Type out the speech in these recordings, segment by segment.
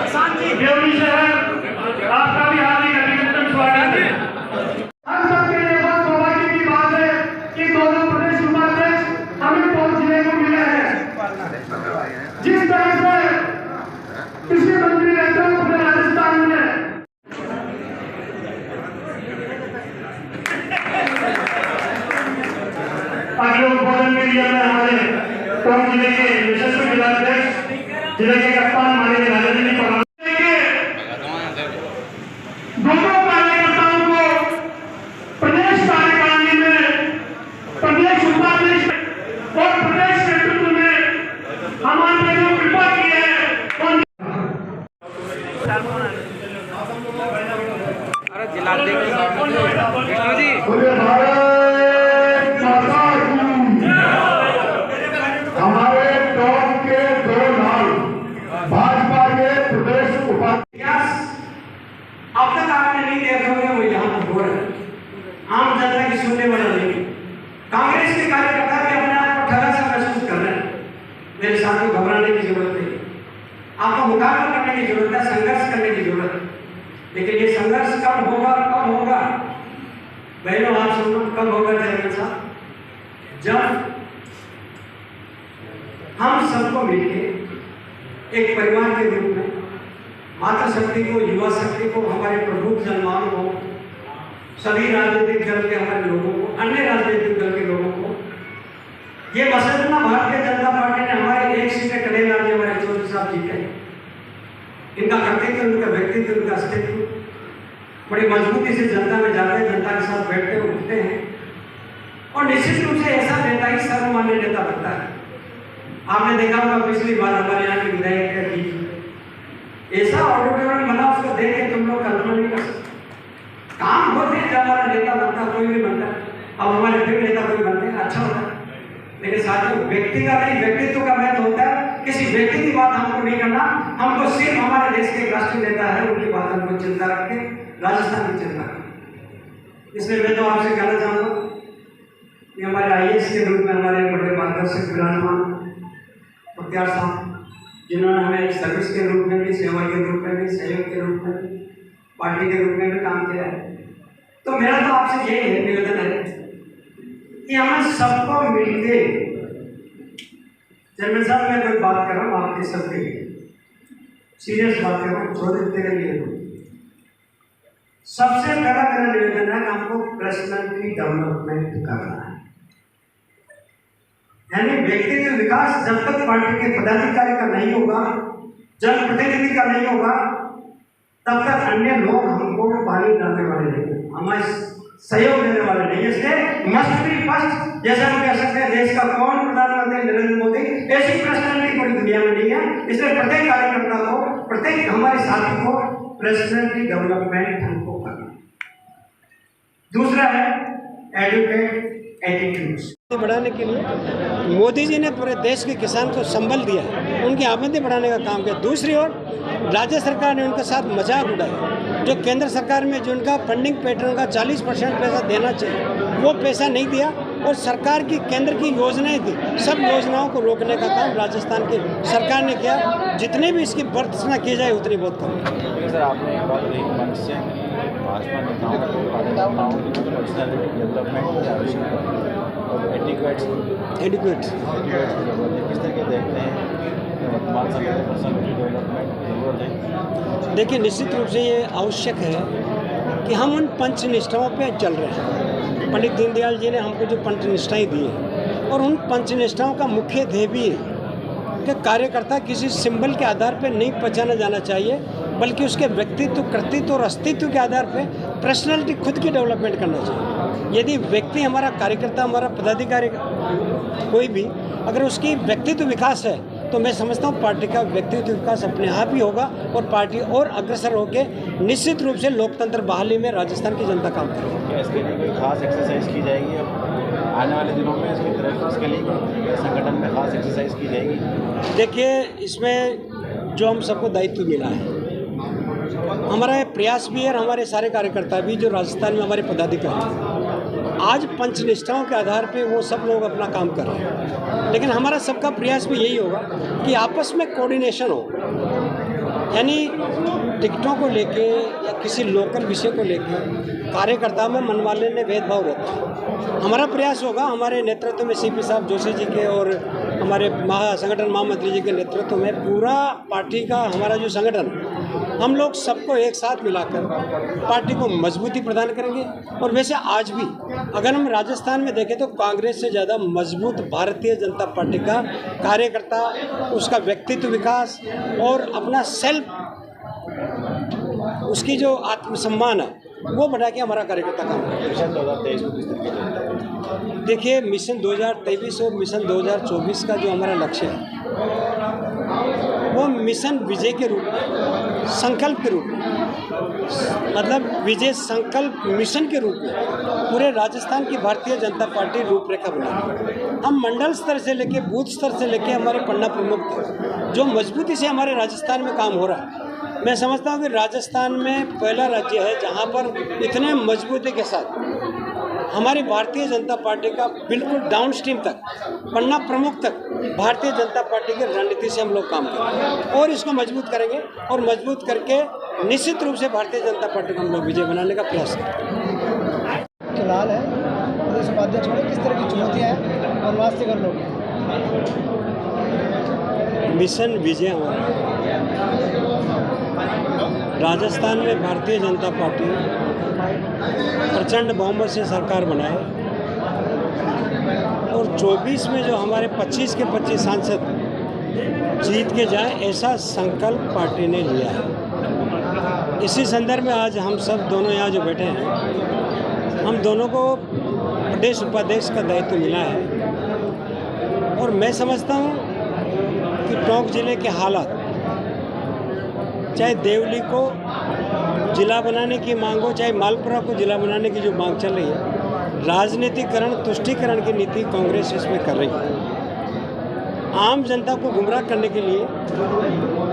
देवनी शहर आपका भी हार्दिक अभिनंदन स्वागत है। हम सबके लिए बहुत सौभाग्य की बात है कि दोनों प्रदेश उपाध्यक्ष हमें पहुंचने को मिले हैं। जिस तरह से कृषि मंत्री रहते हैं पूरे राजस्थान में, अगले उद्बोधन के लिए मैं हमारे टोंक जिले के यशस्वी जिलाध्यक्ष जिले के कप्तान माननीय राजेंद्र जी पवार दोनों कार्यकर्ताओं को प्रदेश कार्यकारिणी में, प्रदेश उपाध्यक्ष और प्रदेश नेतृत्व में हमारे जो कृपा की है हमारे टॉप के 2 लाल भाजपा के प्रदेश उपाध्यक्ष अब तक आपने नहीं देखा होगा, वो यहाँ पर हो रहा है। आम जनता की सुनने वाला नहीं। कांग्रेस के कार्यकर्ता भी अपने आप को ठगा सा महसूस कर रहे हैं। मेरे साथियों, घबराने की जरूरत नहीं, आपको मुकाबला करने की जरूरत है, संघर्ष करने की जरूरत है। लेकिन ये संघर्ष कब होगा, कब होगा बहनों, आप सुनो, कब होगा चेयरमैन साहब? जब हम सबको मिलकर एक परिवार के रूप में मातृ शक्ति को, युवा शक्ति को, हमारे प्रबुद्ध जनमानों को, सभी राजनीतिक दल के हमारे लोगों को, अन्य राजनीतिक दल के लोगों को, ये मसलना भारतीय जनता पार्टी ने हमारे एक सीटें करेगा जो हमारे चौधरी साहब जीते। इनका कर्तव्य, उनका व्यक्तित्व, उनका अस्तित्व बड़ी मजबूती से जनता में जाते हैं, जनता के साथ बैठते उठते हैं और निश्चित रूप से ऐसा नेता ही सर्वमान्य नेता बनता है। आपने देखा होगा पिछली बार हमारे यहाँ के विधायक जी ऐसा ऑडिटोरियम बना, उसको देख के तुम लोग कल्पना नहीं कर सकते। काम होते हैं जब हमारा नेता बनता, कोई भी बनता, अब हमारे फिर नेता कोई बनते हैं, अच्छा होता है। लेकिन साथियों, व्यक्ति का नहीं, व्यक्तित्व का महत्व होता है। किसी व्यक्ति की बात हमको नहीं करना, हमको सिर्फ हमारे देश के राष्ट्रीय नेता है उनकी बात हमको चिंता रख के राजस्थान की चिंता रखें। इसलिए मैं तो आपसे कहना चाहूँगा कि हमारे IAS के रूप में हमारे बड़े मार्गदर्शक विराजमान बख्तियार साहब, जिन्होंने हमें सर्विस के रूप में भी, सेवा के रूप में भी, सहयोग के रूप में भी, पार्टी के रूप में भी काम किया है। तो मेरा तो आपसे यही है, निवेदन है कि हमें सबको मिलके, चेयरमैन साहब मैं कोई बात कर रहा हूँ आपके सबके लिए, सीरियस बात कर रहा हूँ, छोटे तेरे लिए। सबसे पहला मेरा निवेदन है कि हमको पर्सनैलिटी डेवलपमेंट करना है, यानी व्यक्तित्व विकास जब तक पार्टी के पदाधिकारी का नहीं होगा, जनप्रतिनिधि का नहीं होगा, तब तक अन्य लोग हमको पानी डालने वाले नहीं, हमारे सहयोग देने वाले नहीं। इसलिए मस्ट बी फर्स्ट, जैसे हम कह सकते हैं देश का कौन प्रधानमंत्री नरेंद्र मोदी, ऐसी पर्सनैलिटी पूरी दुनिया में नहीं है। इसलिए प्रत्येक कार्यकर्ता को, प्रत्येक हमारे साथी को पर्सनैलिटी डेवलपमेंट हमको करना। दूसरा है एजुकेट एटीट्यूड्स। बढ़ाने के लिए मोदी जी ने पूरे देश के किसान को संबल दिया, उनकी आमदनी बढ़ाने का काम किया। दूसरी ओर राज्य सरकार ने उनके साथ मजाक उड़ाया। जो केंद्र सरकार में जो उनका फंडिंग पैटर्न का 40% पैसा देना चाहिए, वो पैसा नहीं दिया। और सरकार की केंद्र की योजनाएं थी, सब योजनाओं को रोकने का काम राजस्थान की सरकार ने किया। जितने भी इसकी भर्त्सना की जाए उतनी बहुत कम। सर, आपने एक बात कही मंच से भाजपा नेताओं को पर्सनैलिटी डेवलपमेंट की आवश्यकता और एडिक्वेट्स की जरूरत है। किस तरह के देखते हैं वर्तमान समय में पर्सनैलिटी डेवलपमेंट की जरूरत है? देखिए, निश्चित रूप से ये आवश्यक है कि हम उन पंचनिष्ठाओं पे चल रहे हैं। पंडित दीनदयाल जी ने हमको जो पंचनिष्ठाएं दी हैं, और उन पंचनिष्ठाओं का मुख्य ध्येय भी है कि कार्यकर्ता किसी सिंबल के आधार पर नहीं पहचाना जाना चाहिए, बल्कि उसके व्यक्तित्व, कृतित्व और अस्तित्व के आधार पर पर्सनैलिटी खुद की डेवलपमेंट करना चाहिए। यदि व्यक्ति, हमारा कार्यकर्ता, हमारा पदाधिकारी कोई भी, अगर उसकी व्यक्तित्व विकास है, तो मैं समझता हूँ पार्टी का व्यक्तित्व विकास अपने आप ही होगा और पार्टी और अग्रसर होकर निश्चित रूप से लोकतंत्र बहाली में राजस्थान की जनता काम करेगी। इसके लिए कोई खास एक्सरसाइज की जाएगी आने वाले दिनों में? इसकी तरफ इसके लिए संगठन में खास एक्सरसाइज की जाएगी? देखिए, इसमें जो हम सबको दायित्व मिला है, हमारा प्रयास भी है और हमारे सारे कार्यकर्ता भी जो राजस्थान में हमारे पदाधिकारी आज पंचनिष्ठाओं के आधार पे वो सब लोग अपना काम कर रहे हैं। लेकिन हमारा सबका प्रयास भी यही होगा कि आपस में कोऑर्डिनेशन हो, यानी टिकटों को लेके या किसी लोकल विषय को लेके कार्यकर्ताओं में मनमालिन्य ने भेदभाव रहता है। हमारा प्रयास होगा, हमारे नेतृत्व में सीपी साहब जोशी जी के और हमारे संगठन महामंत्री जी के नेतृत्व में पूरा पार्टी का हमारा जो संगठन, हम लोग सबको एक साथ मिलाकर पार्टी को मजबूती प्रदान करेंगे। और वैसे आज भी अगर हम राजस्थान में देखें तो कांग्रेस से ज़्यादा मजबूत भारतीय जनता पार्टी का कार्यकर्ता, उसका व्यक्तित्व विकास और अपना सेल्फ, उसकी जो आत्मसम्मान है वो बढ़ा के हमारा कार्यकर्ता काम करेगा। मिशन 2023 को किस तरीके से? देखिए, मिशन 2023 और मिशन 2024 का जो हमारा लक्ष्य है वो मिशन विजय के रूप में, संकल्प के रूप में, मतलब विजय संकल्प मिशन के रूप में पूरे राजस्थान की भारतीय जनता पार्टी रूपरेखा बना। हम मंडल स्तर से लेके बूथ स्तर से लेके हमारे पन्ना प्रमुख तक जो मजबूती से हमारे राजस्थान में काम हो रहा है, मैं समझता हूँ कि राजस्थान में पहला राज्य है जहाँ पर इतने मजबूती के साथ हमारी भारतीय जनता पार्टी का बिल्कुल डाउन स्ट्रीम तक, पन्ना प्रमुख तक भारतीय जनता पार्टी की रणनीति से हम लोग काम करेंगे और इसको मजबूत करेंगे और मजबूत करके निश्चित रूप से भारतीय जनता पार्टी को हम लोग विजय बनाने का प्रयास करेंगे। फिलहाल है प्रदेश उपाध्यक्ष में किस तरह की चुनौतियाँ हैं और वास्तविक लोग मिशन विजय हमारा राजस्थान में भारतीय जनता पार्टी प्रचंड बहुमत से सरकार बनाए और 24 में जो हमारे 25 के 25 सांसद जीत के जाए, ऐसा संकल्प पार्टी ने लिया है। इसी संदर्भ में आज हम सब दोनों यहाँ जो बैठे हैं, हम दोनों को प्रदेश उपाध्यक्ष का दायित्व मिला है और मैं समझता हूँ कि टोंक जिले के हालात, चाहे देवली को जिला बनाने की मांग हो, चाहे मालपुरा को जिला बनाने की जो मांग चल रही है, राजनीतिकरण तुष्टीकरण की नीति कांग्रेस इसमें कर रही है। आम जनता को गुमराह करने के लिए,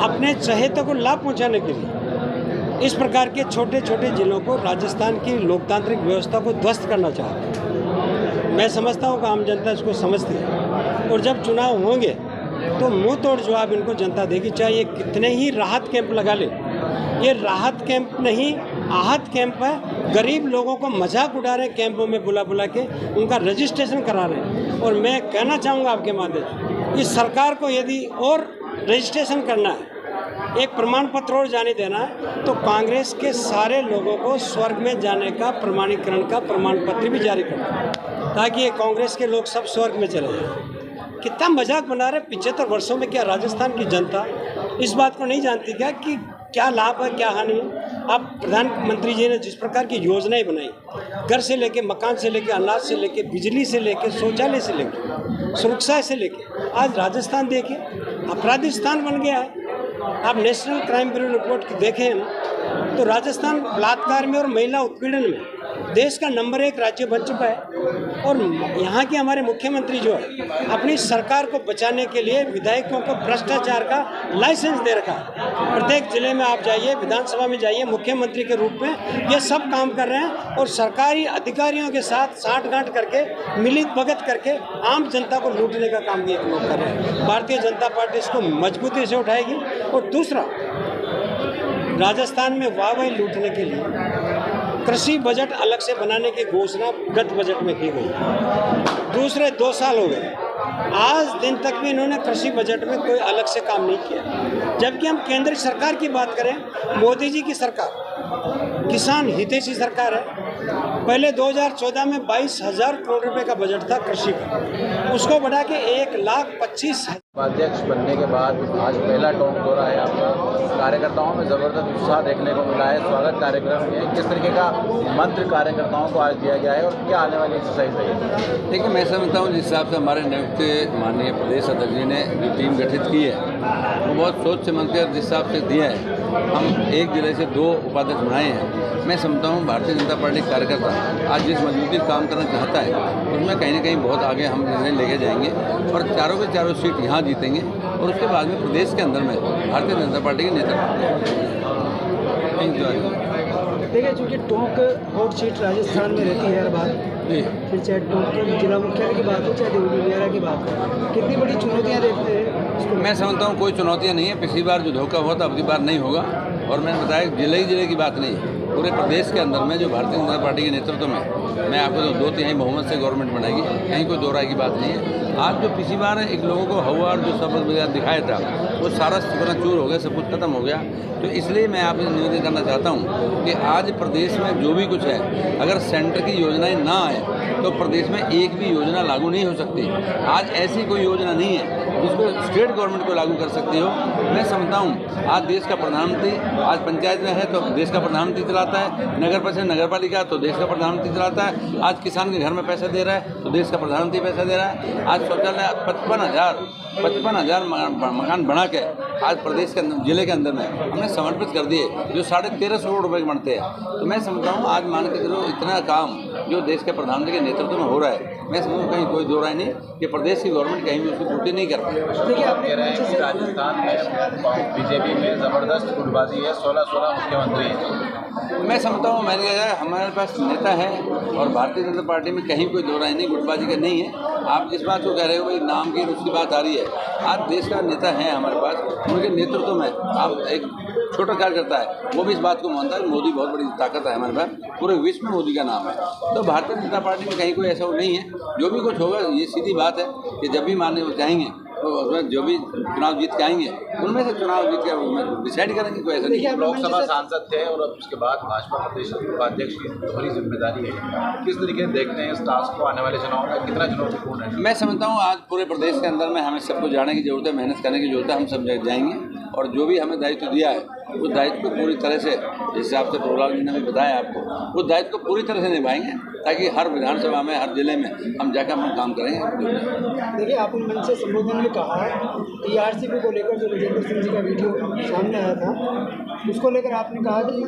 अपने चहेतों को लाभ पहुंचाने के लिए इस प्रकार के छोटे छोटे जिलों को राजस्थान की लोकतांत्रिक व्यवस्था को ध्वस्त करना चाहते हैं। मैं समझता हूँ कि आम जनता इसको समझती है और जब चुनाव होंगे तो मुंह तोड़ जवाब इनको जनता देगी, चाहे ये कितने ही राहत कैंप लगा ले। ये राहत कैंप नहीं, आहत कैंप है। गरीब लोगों को मजाक उड़ा रहे, कैंपों में बुला बुला के उनका रजिस्ट्रेशन करा रहे हैं। और मैं कहना चाहूँगा आपके माध्यम से, इस सरकार को यदि और रजिस्ट्रेशन करना है, एक प्रमाण पत्र और जाने देना है, तो कांग्रेस के सारे लोगों को स्वर्ग में जाने का प्रमाणीकरण का प्रमाण पत्र भी जारी करना, ताकि ये कांग्रेस के लोग सब स्वर्ग में चले जाए। कितना मजाक बना रहे। 75 वर्षों में क्या राजस्थान की जनता इस बात को नहीं जानती क्या लाभ है, क्या हानि है? अब प्रधानमंत्री जी ने जिस प्रकार की योजनाएं बनाई, घर से लेके मकान से लेके अनाज से लेके बिजली से लेके शौचालय से लेके सुरक्षा से लेके, आज राजस्थान देखिए अपराधी स्थान बन गया है। आप नेशनल क्राइम ब्यूरो रिपोर्ट देखें तो राजस्थान बलात्कार में और महिला उत्पीड़न में देश का नंबर 1 राज्य बन चुका है। और यहाँ के हमारे मुख्यमंत्री जो है, अपनी सरकार को बचाने के लिए विधायकों को भ्रष्टाचार का लाइसेंस दे रखा है। प्रत्येक जिले में आप जाइए, विधानसभा में जाइए, मुख्यमंत्री के रूप में ये सब काम कर रहे हैं और सरकारी अधिकारियों के साथ साठगांठ करके, मिलित भगत करके आम जनता को लूटने का काम ये लोग कर रहे हैं। भारतीय जनता पार्टी इसको मजबूती से उठाएगी। और दूसरा, राजस्थान में वाहवाही लूटने के लिए कृषि बजट अलग से बनाने की घोषणा गत बजट में की गई। दूसरे 2 साल हो गए, आज दिन तक भी इन्होंने कृषि बजट में कोई अलग से काम नहीं किया। जबकि हम केंद्र सरकार की बात करें, मोदी जी की सरकार किसान हितैषी सरकार है। पहले 2014 में 22,000 करोड़ रुपए का बजट था कृषि का, उसको बढ़ा के 1,25,000। उपाध्यक्ष बनने के बाद आज पहला टोंक दौरा है आपका। कार्यकर्ताओं में ज़बरदस्त उत्साह देखने को मिला है। स्वागत कार्यक्रम में किस तरीके का मंत्र कार्यकर्ताओं को आज दिया गया है और क्या आने वाली एक्सरसाइज है? देखिए, मैं समझता हूँ जिस हिसाब से हमारे नियुक्त माननीय प्रदेश अध्यक्ष जी ने जो टीम गठित की है, वो बहुत सोच समझ कर जिस हिसाब से दिया है। हम एक जिले से 2 उपाध्यक्ष बनाए हैं। मैं समझता हूँ भारतीय जनता पार्टी कार्यकर्ता आज जिस मजबूती से काम करना चाहता है, उसमें कहीं ना कहीं बहुत आगे हम निर्णय लेके जाएंगे और चारों के चारों सीट यहाँ जीतेंगे और उसके बाद में प्रदेश के अंदर में भारतीय जनता पार्टी के नेतृत्व। देखिए चूँकि टोंक हॉट सीट राजस्थान में रहती है हर बार, फिर चाहे टोंक जिला मुख्यालय की बात हो चाहे देवरिया की बात हो, कितनी बड़ी चुनौतियाँ देखते हैं उसको? मैं समझता हूँ कोई चुनौतियाँ नहीं है। पिछली बार जो धोखा हुआ था अब की बार नहीं होगा। और मैंने बताया जिले की बात नहीं है, पूरे प्रदेश के अंदर में जो भारतीय जनता पार्टी के नेतृत्व में मैं आपको तो 2/3 बहुमत से गवर्नमेंट बनाएगी, कहीं कोई दो राय की बात नहीं है। आज जो पिछली बार एक लोगों को हवा और जो शपथ वगैरह दिखाया था वो सारा चूर हो गया, सब कुछ खत्म हो गया। तो इसलिए मैं आपसे निवेदन करना चाहता हूँ कि आज प्रदेश में जो भी कुछ है, अगर सेंटर की योजनाएं ना आए तो प्रदेश में एक भी योजना लागू नहीं हो सकती। आज ऐसी कोई योजना नहीं है जिसको स्टेट गवर्नमेंट को लागू कर सकती हो। मैं समझता हूँ आज देश का प्रधानमंत्री आज पंचायत में है तो देश का प्रधानमंत्री चलाता है, नगर परिषद नगर पालिका तो देश का प्रधानमंत्री चलाता है, आज किसान के घर में पैसा दे रहा है तो देश का प्रधानमंत्री पैसा दे रहा है। आज शौचालय 55,000 मकान बना के आज प्रदेश के अंदर जिले के अंदर में हमने समर्पित कर दिए जो 1350 करोड़ रुपये के बनते हैं। तो मैं समझता हूँ आज मान के चलो इतना काम जो देश के प्रधानमंत्री के नेतृत्व में हो रहा है, मैं समझता हूँ कहीं कोई दो राय नहीं कि प्रदेश की गवर्नमेंट कहीं भी उसकी पूर्ति नहीं कर पाई। देखिए आप कह रहे हैं कि राजस्थान में बीजेपी में ज़बरदस्त गुटबाजी है, 16 मुख्यमंत्री हैं। मैं समझता हूँ मैंने कहा हमारे पास नेता है और भारतीय जनता पार्टी में कहीं कोई दो राय नहीं, गुटबाजी का नहीं है। आप जिस बात को कह रहे हो भाई नाम की उसकी बात आ रही है, आज देश का नेता है हमारे पास, उनके नेतृत्व में आप एक छोटा कार्यकर्ता है वो भी इस बात को मानता है मोदी बहुत बड़ी ताकत है हमारे पास, पूरे विश्व में मोदी का नाम है। तो भारतीय जनता पार्टी में कहीं कोई ऐसा नहीं है। जो भी कुछ होगा ये सीधी बात है कि जब भी मानने वो चाहेंगे तो उसमें जो भी चुनाव जीत के आएंगे उनमें से चुनाव जीत के डिसाइड करेंगे, कोई ऐसा नहीं। लोकसभा सांसद थे और अब उसके बाद भाजपा प्रदेश उपाध्यक्ष की बड़ी जिम्मेदारी है, किस तरीके से देखते हैं इस टास्क को आने वाले चुनाव में, कितना चुनौतीपूर्ण है? मैं समझता हूँ आज पूरे प्रदेश के अंदर में हमें सबको जाने की जरूरत है, मेहनत करने की जरूरत है। हम सब जाएंगे और जो भी हमें दायित्व दिया है उस दायित्व को पूरी तरह से, जिस हिसाब से प्रहलाद जी ने भी बताया आपको, उस दायित्व को पूरी तरह से निभाएंगे ताकि हर विधानसभा में हर जिले में हम जाकर अपना काम करेंगे। देखिए आपने मंच से संबोधन में कहा टीआरसीपी को लेकर जो विजेंद्र सिंह जी का वीडियो सामने आया था उसको लेकर आपने कहा कि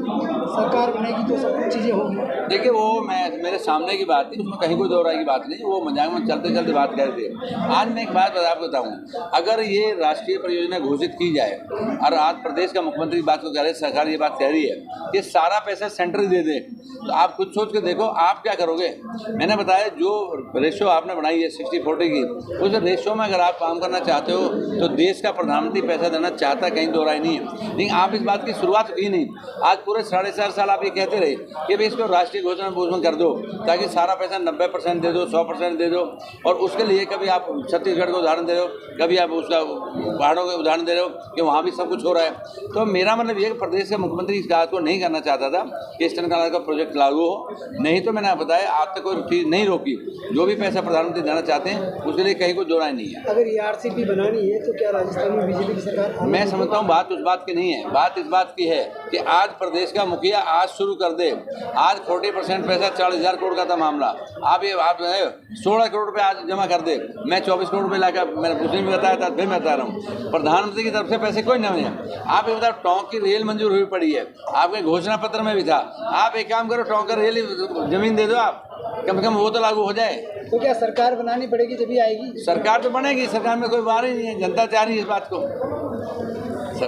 सरकार बनेगी तो सब कुछ चीज़ें होंगी। देखिए वो मेरे सामने की बात थी, उसमें कहीं कोई दो राय की बात नहीं, वो मजाक में चलते चलते बात कर रहे थे। आज मैं एक बात आपको बताऊँ, अगर ये राष्ट्रीय परियोजना घोषित की जाए और आज प्रदेश का मुख्यमंत्री बात को कह रहे, सरकार ये बात कह रही है कि सारा पैसा सेंटर दे दे, तो आप खुद सोच के देखो आप क्या करोगे। मैंने बताया जो रेशो आपने बनाई है 60-40 की, उस रेशो में अगर आप काम करना चाहते हो तो देश का प्रधानमंत्री पैसा देना चाहता, कहीं दो राय नहीं है। लेकिन आप इस बात की शुरुआत की नहीं। आज पूरे 4.5 साल आप ये कहते रहे कि भाई इसको राष्ट्रीय घोषणा घोषणा कर दो ताकि सारा पैसा 90% दे दो, 100% दे दो, और उसके लिए कभी आप छत्तीसगढ़ का उदाहरण दे रहे हो, कभी आप उसका पहाड़ों का उदाहरण दे रहे हो कि वहाँ भी सब कुछ हो रहा है। तो मेरा मतलब ये कि प्रदेश के मुख्यमंत्री इस बात को नहीं करना चाहता था कि ईस्टर्न कनाल का प्रोजेक्ट लागू हो, नहीं तो मैंने बताया आज तक कोई चीज़ नहीं रोकी। जो भी पैसा प्रधानमंत्री देना चाहते हैं उसके लिए कहीं कोई दो राय नहीं है। अगर ईआरसीपी बनानी है तो क्या राजस्थान में बीजेपी की सरकार? मैं समझता हूँ बात उस बात की नहीं है, बात इस बात की है कि आज प्रदेश का मुखिया आज शुरू कर दे। आज 40% पैसा 40,000 करोड़ का था मामला, आप 16 करोड़ रुपये आज जमा कर दे। मैं 24 करोड़ रुपये लाकर मैंने दूसरे में बताया था, फिर मैं बता रहा हूँ प्रधानमंत्री की तरफ से पैसे कोई नहीं है। आप ये बताओ टोंक की रेल मंजूर हुई पड़ी है, आपके घोषणा पत्र में भी था। आप एक काम करो, टोंक का रेल जमीन दे दो, आप कम से कम वो तो लागू हो जाए। तो क्या सरकार बनानी पड़ेगी जब भी आएगी? सरकार तो बनेगी, सरकार में कोई बात ही नहीं है, जनता चाह रही है इस बात को।